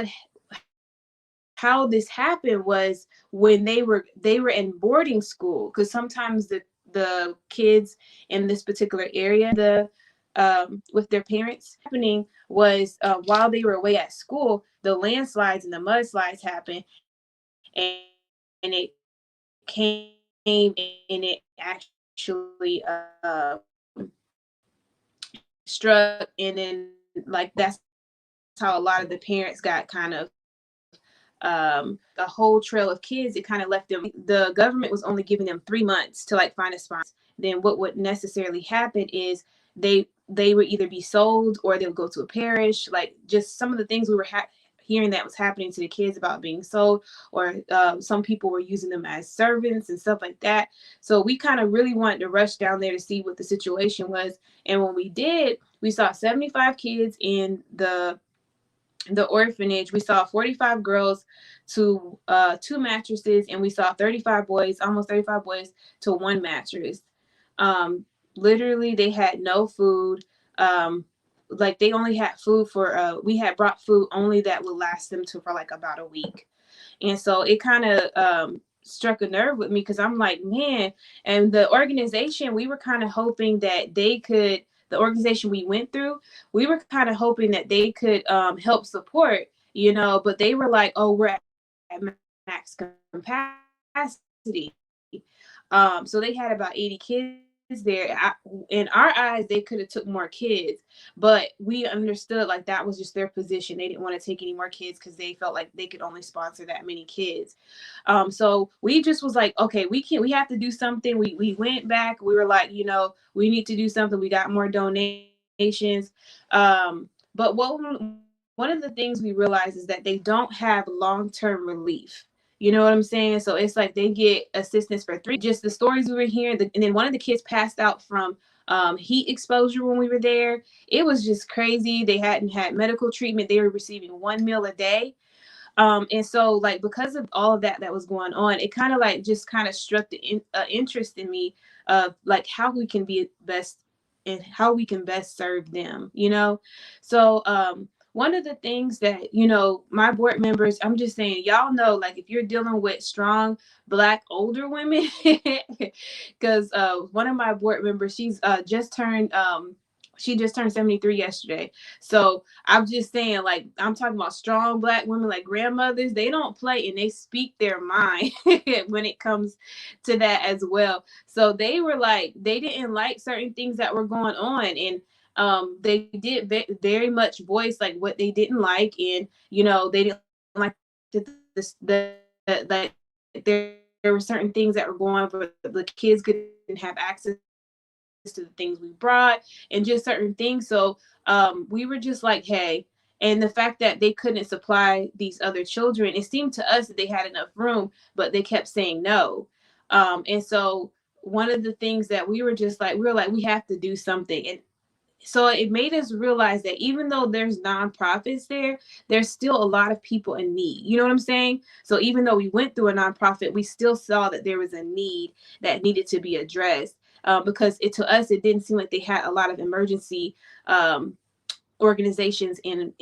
how this happened was when they were in boarding school, because sometimes the kids in this particular area, with their parents, happening was while they were away at school, the landslides and the mudslides happened, and it came and it actually struck, and then like that's how a lot of the parents got kind of a whole trail of kids. It kind of left them. The government was only giving them 3 months to like find a sponsor. Then what would necessarily happen is they would either be sold or they would go to a parish. Like just some of the things we were hearing that was happening to the kids about being sold, or some people were using them as servants and stuff like that. So we kind of really wanted to rush down there to see what the situation was. And when we did, we saw 75 kids in the orphanage. We saw 45 girls to 2 mattresses, and we saw 35 boys, almost 35 boys to 1 mattress. Literally, they had no food. Like they only had food for we had brought food only that would last them for like about a week. And so it kind of struck a nerve with me, because I'm like, man. And the organization, we were kind of hoping that they could, the organization we went through, we were kind of hoping that they could help support, but they were like, oh, we're at max capacity. So they had about 80 kids there. In our eyes, they could have took more kids, but we understood like that was just their position. They didn't want to take any more kids because they felt like they could only sponsor that many kids. So we just was like, okay, we have to do something. We went back. We were like, we need to do something. We got more donations. But one of the things we realized is that they don't have long-term relief. You know what I'm saying? So it's like they get assistance for 3. Just the stories we were hearing, and then one of the kids passed out from heat exposure when we were there. It was just crazy. They hadn't had medical treatment. They were receiving 1 meal a day. And so like because of all of that was going on, it kind of like just kind of struck the interest in me of like how we can be best and how we can best serve them. So one of the things that, my board members, I'm just saying, y'all know, like if you're dealing with strong Black older women, because one of my board members, she just turned 73 yesterday. So I'm just saying, like, I'm talking about strong Black women, like grandmothers. They don't play, and they speak their mind when it comes to that as well. So they were like, they didn't like certain things that were going on, and they did very much voice like what they didn't like, and they didn't like that there were certain things that were going on, but the kids couldn't have access to the things we brought and just certain things. So we were just like, hey, and the fact that they couldn't supply these other children, it seemed to us that they had enough room, but they kept saying no. And so one of the things that we were like, we have to do something. And so it made us realize that even though there's nonprofits there, there's still a lot of people in need. You know what I'm saying? So even though we went through a nonprofit, we still saw that there was a need that needed to be addressed. Because to us, it didn't seem like they had a lot of emergency organizations in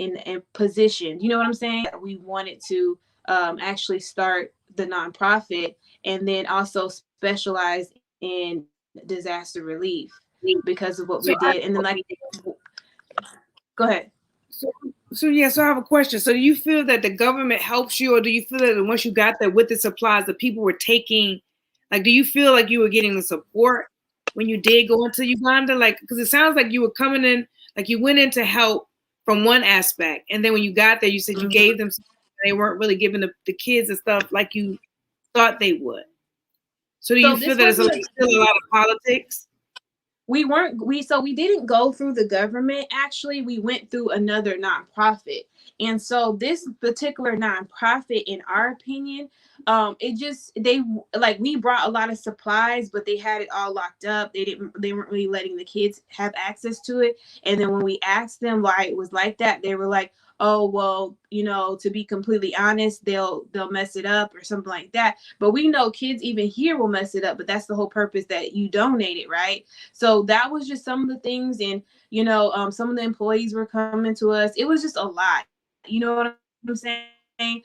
position. You know what I'm saying? We wanted to actually start the nonprofit and then also specialize in disaster relief because of what we did. And then go ahead. So I have a question. So do you feel that the government helps you, or do you feel that once you got there with the supplies, the people were taking, like, do you feel like you were getting the support when you did go into Uganda? Like, because it sounds like you were coming in, like you went in to help from one aspect, and then when you got there, you said you gave them, they weren't really giving the kids and stuff like you thought they would. So do you feel that it's still a lot of politics? we didn't go through the government. Actually, we went through another nonprofit. And so this particular nonprofit, in our opinion, we brought a lot of supplies, but they had it all locked up. They weren't really letting the kids have access to it. And then when we asked them why it was like that, they were like, oh, well, to be completely honest, they'll mess it up or something like that. But we know kids even here will mess it up, but that's the whole purpose that you donate it, right? So that was just some of the things. And, some of the employees were coming to us. It was just a lot, you know what I'm saying?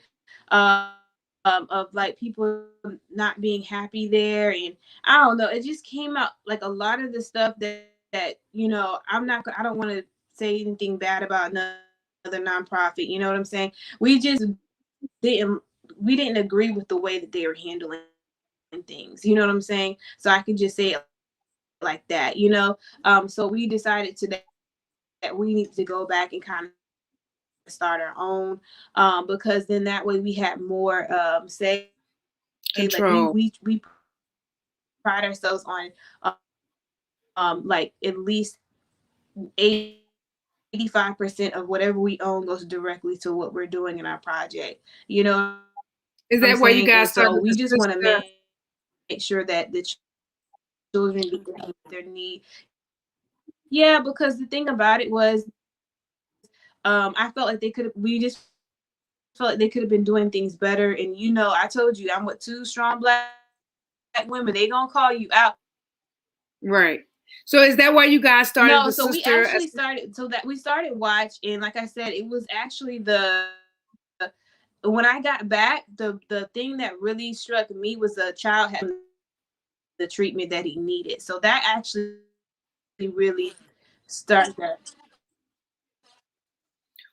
Of like people not being happy there. And I don't know, it just came out like a lot of the stuff that I don't want to say anything bad about another nonprofit, you know what I'm saying? We didn't agree with the way that they were handling things, you know what I'm saying? So I can just say it like that, so we decided today that we need to go back and kind of start our own, because then that way we had more say control. Like we pride ourselves on like at least 85% of whatever we own goes directly to what we're doing in our project. Is that where you guys started? So we just want to make sure that the children get their need. Yeah, because the thing about it was, I felt like we just felt like they could have been doing things better. And I told you I'm with 2 strong black women. They gonna call you out. Right. So is that why you guys started? No, so we actually started Watch, and like I said, it was actually when I got back, the thing that really struck me was the child had the treatment that he needed. So that actually really started that.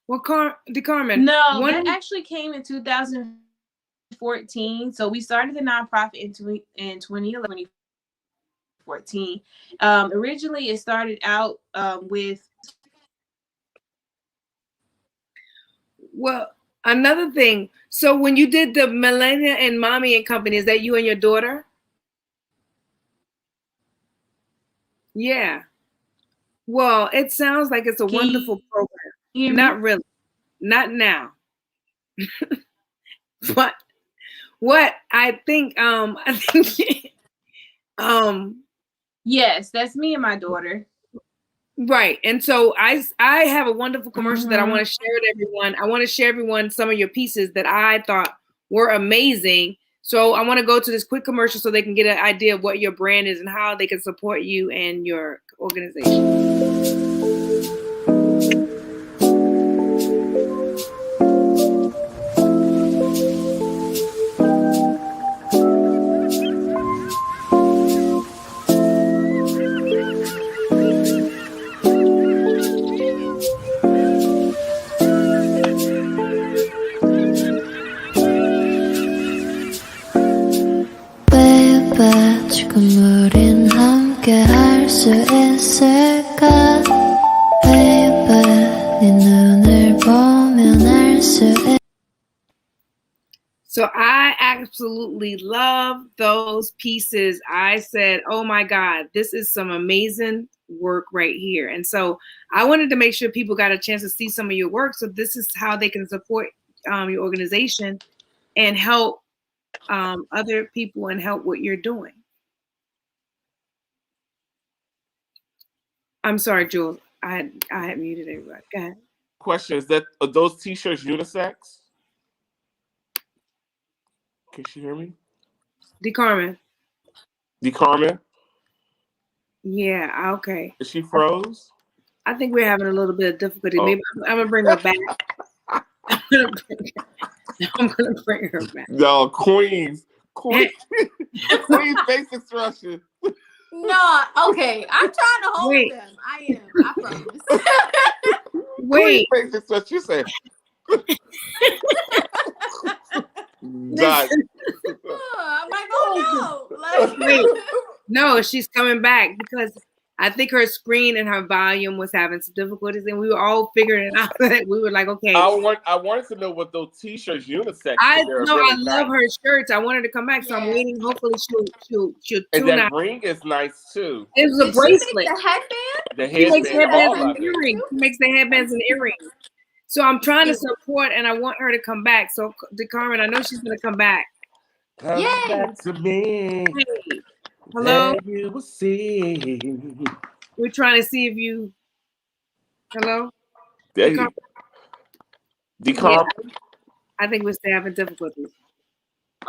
Well, Decarmen. No, that actually came in 2014. So we started the nonprofit in 2011. 2014. Originally, it started out with. Well, another thing. So when you did the Melania and Mommy and Company, is that you and your daughter? Yeah. Well, it sounds like it's a wonderful program. Not really. Not now. But what I think, yes, that's me and my daughter. Right. And so I have a wonderful commercial that I want to share with everyone. I want to share everyone some of your pieces that I thought were amazing. So I want to go to this quick commercial so they can get an idea of what your brand is and how they can support you and your organization. 지금 우린 함께 할 수 있을까 Baby 네 눈을 보면 알 수 있 So I absolutely love those pieces. I said, oh my God, this is some amazing work right here. And so I wanted to make sure people got a chance to see some of your work. So this is how they can support your organization and help other people and help what you're doing. I'm sorry, Jules. I had muted everybody. Go ahead. Question: are those T-shirts unisex? Can she hear me? Decarmen. Yeah. Okay. Is she froze? I think we're having a little bit of difficulty. Maybe I'm gonna bring her back. I'm gonna bring her back. No, Queen's face expression. No, okay. I'm trying to hold them. I am. I promise. Wait. Queen's face expression. You say. I'm like, oh no. Wait. No, she's coming back because I think her screen and her volume was having some difficulties, and we were all figuring it out. We were like, okay. I wanted to know what those t-shirts unisex. I know. Really love her shirts. I want her to come back, so I'm waiting. Hopefully, she'll and tune that out. ring is nice too. It was a bracelet. The headband. The She makes headband, headbands all and of it. earrings. She makes the headbands and earrings. So I'm trying to support, and I want her to come back. So, Decarmen, I know she's going to come back. Come back to me. Hey. Hello. Then you will see. We're trying to see if you. Hello. There you. Decarmen. Yeah. I think we're still having difficulties.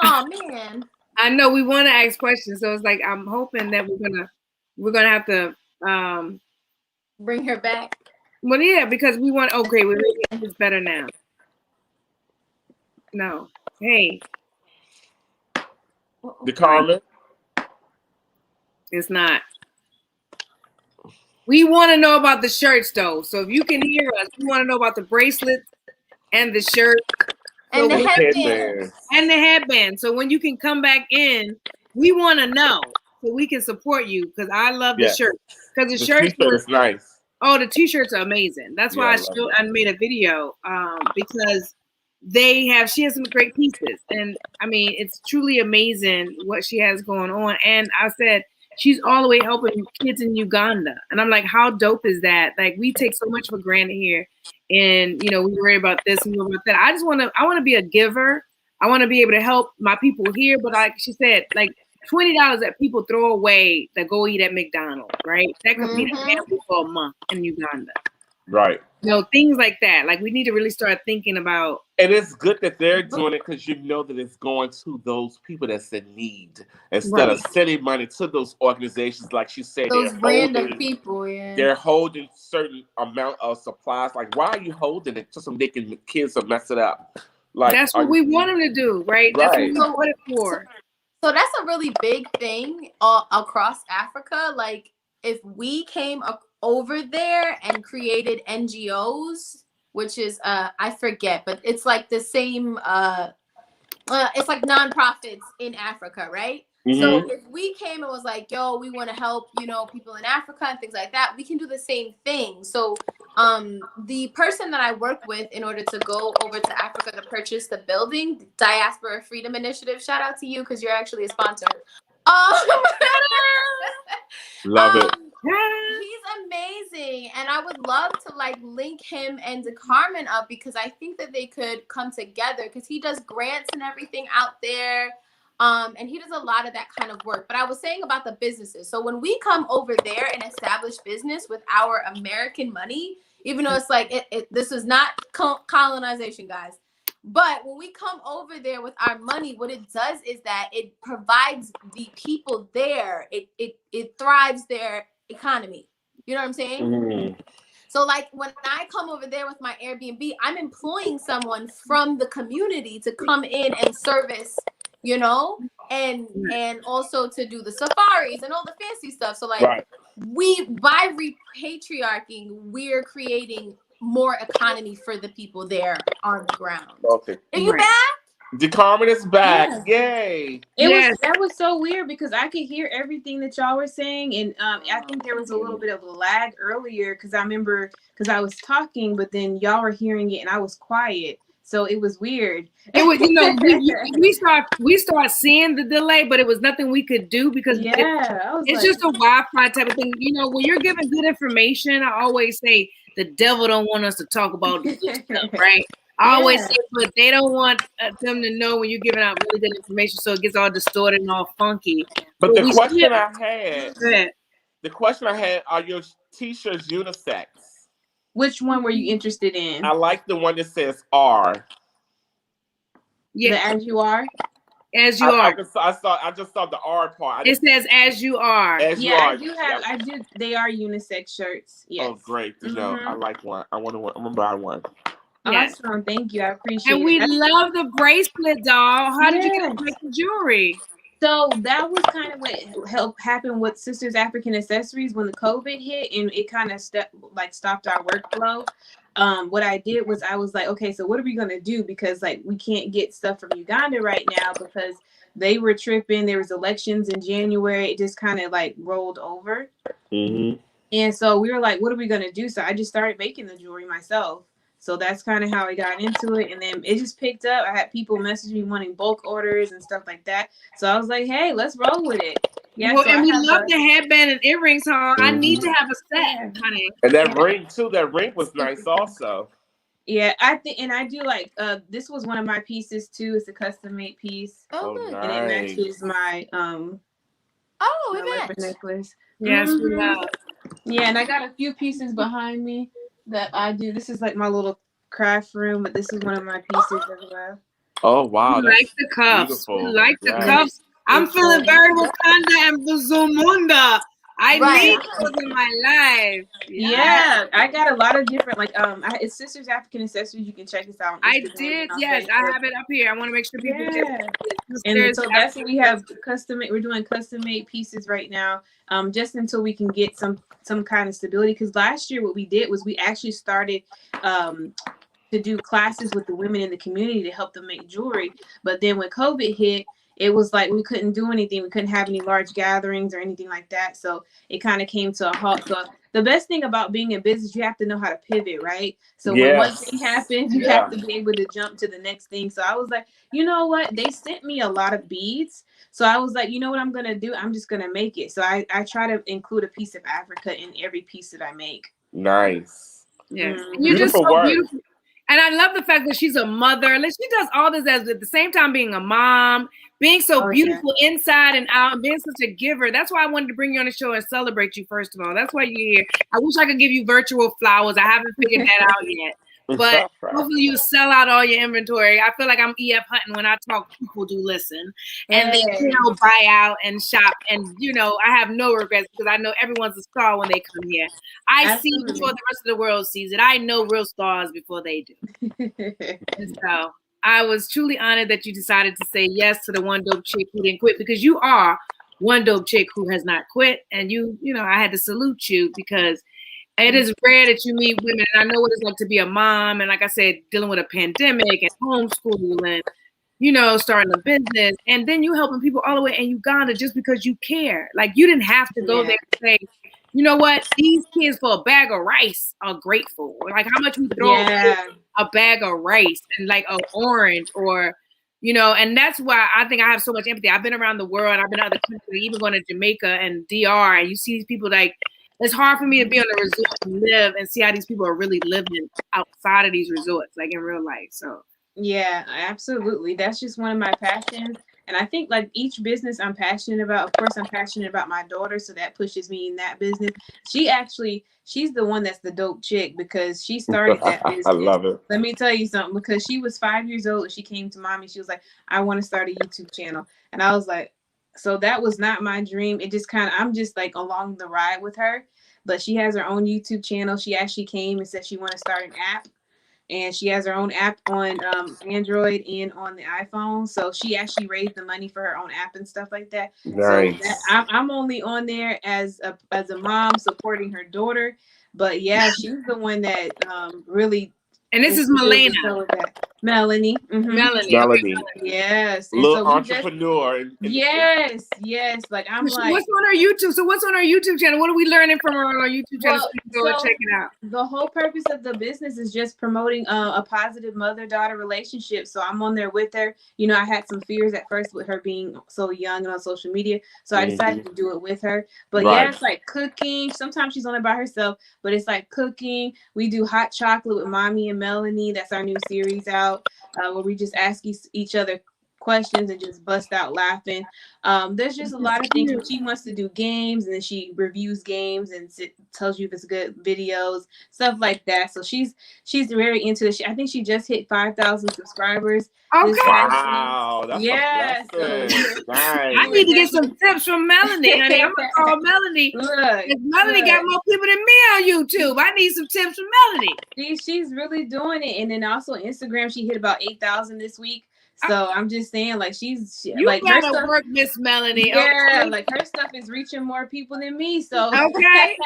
Oh man. I know we want to ask questions, so it's like I'm hoping that we're gonna have to bring her back. Well, yeah, because we want. Okay, we're making this better now. No, hey, Decarmen. It's not. We want to know about the shirts, though. So if you can hear us, we want to know about the bracelets and the shirt and the headband. And the headband. So when you can come back in, we want to know so we can support you because I love the shirt. Because the shirts is nice. Oh, the t-shirts are amazing. That's why I made a video because she has some great pieces. And I mean, it's truly amazing what she has going on. And I said, she's all the way helping kids in Uganda. And I'm like, how dope is that? Like, we take so much for granted here. And, we worry about this and worry about that. I want to be a giver. I want to be able to help my people here. But like she said, like $20 that people throw away that go eat at McDonald's, right? That could feed a family for a month in Uganda. Right. Things like that. Like, we need to really start thinking about. And it's good that they're doing it because you know that it's going to those people that's in need instead of sending money to those organizations. Like she said, those random people. They're holding certain amount of supplies. Like, why are you holding it just so they can kids will mess it up? Like, that's what we want them to do, right? That's what we want it for. So that's a really big thing across Africa. Like, if we came over there and created NGOs, which is I forget, but it's like the same it's like nonprofits in Africa, right? Mm-hmm. So if we came and was like, yo, we want to help, people in Africa and things like that, we can do the same thing. So the person that I work with in order to go over to Africa to purchase the building, Diaspora Freedom Initiative, shout out to you because you're actually a sponsor. Love it. He's amazing, and I would love to link him and Decarmen up because I think that they could come together because he does grants and everything out there, and he does a lot of that kind of work. But I was saying about the businesses. So when we come over there and establish business with our American money, even though it's like this is not colonization, guys. But when we come over there with our money, what it does is that it provides the people there. It thrives their economy. You know what I'm saying? Mm-hmm. So when I come over there with my Airbnb, I'm employing someone from the community to come in and service, and also to do the safaris and all the fancy stuff. So we, by repatriarching, we're creating more economy for the people there on the ground. Okay. Are you back? Decarmen is back. Yay. That was so weird because I could hear everything that y'all were saying. And I think there was a little bit of a lag earlier because I remember I was talking, but then y'all were hearing it and I was quiet. So it was weird. It was, we start seeing the delay, but it was nothing we could do because it's just a Wi-Fi type of thing. When you're giving good information, I always say the devil don't want us to talk about this stuff, right? I always say, but they don't want them to know when you're giving out really good information, so it gets all distorted and all funky. But the question I had, are your t-shirts unisex? Which one were you interested in? I like the one that says R. Yeah, the as you are. As you are. I just saw the R part. It says as you are. As you are. I do. They are unisex shirts. Yes. Oh, great to know. I like one. I'm gonna buy one. Yes. Awesome. Thank you. I appreciate it. And we love the bracelet, doll. How did you get the jewelry? So that was kind of what happened with Sisters African Accessories when the COVID hit, and it kind of stopped our workflow. What I did was I was like, okay, so what are we gonna do? Because we can't get stuff from Uganda right now because they were tripping. There was elections in January. It just kind of rolled over. Mm-hmm. And so we were like, what are we gonna do? So I just started making the jewelry myself. So that's kind of how I got into it. And then it just picked up. I had people message me wanting bulk orders and stuff like that. So I was like, hey, let's roll with it. Yeah. Well, so and I we have love the headband and earrings, huh? I need to have a Yeah. set, honey. And that ring too. That ring was nice also. Yeah, I think, and I do like this was one of my pieces too. It's a custom made piece. Oh, Oh, good. nice. And it matches my Oh, my it leopard matched. necklace. Yes, we Mhm. love. Yeah, and I got a few pieces behind me that I do. This is like my little craft room, but this is one of my pieces as well. Oh wow, We like that's the cuffs. beautiful. We like the Yes. cuffs. I'm It's feeling very Wakanda and Buzumunda. I Right. need those in my life. Yeah, I got a lot of different it's Sisters African Accessories. You can check this out on I Instagram did. and on Yes, I Facebook. have it up here. I want to make sure people get Yeah. it. And Sisters so that's what we have African. we're doing custom made pieces right now, just until we can get some kind of stability. Because last year what we did was we actually started to do classes with the women in the community to help them make jewelry. But then when COVID hit, it was like we couldn't do anything. We couldn't have any large gatherings or anything like that. So it kind of came to a halt. So the best thing about being in business, you have to know how to pivot, right? So when one thing happens, you have to be able to jump to the next thing. So I was like, you know what? They sent me a lot of beads. So I was like, you know what I'm going to do? I'm just going to make it. So I try to include a piece of Africa in every piece that I make. Nice. Yes. Mhm. You're just Beautiful so work. beautiful. And I love the fact that she's a mother. Like, she does all this at the same time being a mom, being so beautiful inside and out, and being such a giver. That's why I wanted to bring you on the show and celebrate you, first of all. That's why you're here. I wish I could give you virtual flowers. I haven't figured that out yet. But hopefully you sell out all your inventory. I feel like I'm E.F. Hunting when I talk. People do listen, and they buy out and shop. And I have no regrets because I know everyone's a star when they come here. I see it before the rest of the world sees it. I know real stars before they do. And so I was truly honored that you decided to say yes to the one dope chick who didn't quit, because you are one dope chick who has not quit. And I had to salute you, because it is rare that you meet women. And I know what it's like to be a mom. And like I said, dealing with a pandemic and homeschool and, starting a business. And then you helping people all the way in Uganda just because you care. Like, you didn't have to go there and say, you know what? These kids for a bag of rice are grateful. Like, how much we throw a bag of rice and like an orange or, and that's why I think I have so much empathy. I've been around the world. I've been to other countries, even going to Jamaica and DR. And you see these people like, it's hard for me to be on a resort and live and see how these people are really living outside of these resorts, like in real life. So yeah, absolutely. That's just one of my passions. And I think like each business I'm passionate about, of course, I'm passionate about my daughter. So that pushes me in that business. She's the one that's the dope chick, because she started that business. I love it. Let me tell you something, because she was 5 years old and she came to mommy. She was like, I want to start a YouTube channel. And I was like, so that was not my dream. It just I'm just like along the ride with her, but she has her own YouTube channel. She actually came and said she want to start an app, and she has her own app on Android and on the iPhone. So she actually raised the money for her own app and stuff like that. Nice. So I'm only on there as a mom supporting her daughter, but yeah, she's the one that really. And this is Melanie. Melanie. Mm-hmm. Melanie. Okay. Yes. And little so entrepreneur. Yes. Like I'm what's on her YouTube? So what's on her YouTube channel? What are we learning from her on our YouTube channel? Go and check it out. The whole purpose of the business is just promoting a positive mother-daughter relationship. So I'm on there with her. I had some fears at first with her being so young and on social media. So I decided to do it with her. But yeah, it's like cooking. Sometimes she's on it by herself, but it's like cooking. We do hot chocolate with Mommy and Melanie. That's our new series out, where we just ask each other questions and just bust out laughing. There's just a lot of things. She wants to do games, and then she reviews games and tells you if it's good videos, stuff like that. So she's very into it. I think she just hit 5,000 subscribers. Okay. Wow. That's yes. Nice. I need to get some tips from Melanie, honey. I'm gonna call Melanie. Melanie got more people than me on YouTube. I need some tips from Melanie. She's really doing it. And then also Instagram, she hit about 8,000 this week. So I'm just saying, like, you like gotta work, Miss Melanie. Yeah, okay. Like her stuff is reaching more people than me. So okay,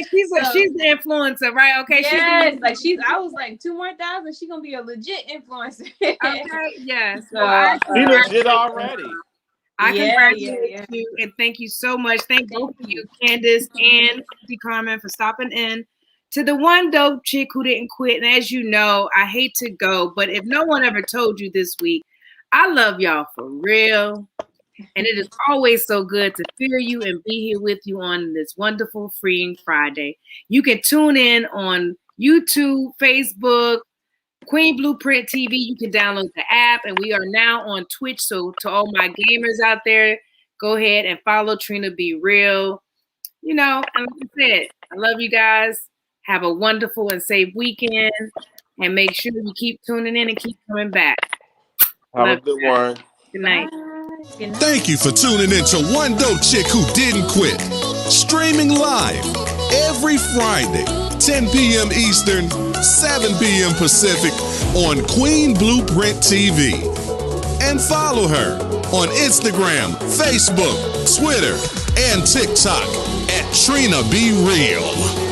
she's the influencer, right? Okay, yes, I was like 2 more thousand. She's gonna be a legit influencer. Okay, yes. She legit already. I Yeah, congratulate yeah. you and thank you so much. Thank both of you, Candace and Decarmen, for stopping in. To the one dope chick who didn't quit, and as you know, I hate to go, but if no one ever told you this week, I love y'all for real. And it is always so good to feel you and be here with you on this wonderful Freeing Friday. You can tune in on YouTube, Facebook, Queen Blueprint TV. You can download the app, and we are now on Twitch. So to all my gamers out there, go ahead and follow Trena Be Real. You know, and like I said, I love you guys. Have a wonderful and safe weekend, and make sure you keep tuning in and keep coming back. Have Love a good you guys. one. Good night. Good night. Thank you for tuning in to One Dope Chick Who Didn't Quit. Streaming live every Friday, 10 p.m. Eastern, 7 p.m. Pacific on Queen Blueprint TV. And follow her on Instagram, Facebook, Twitter, and TikTok at Trena Be Real.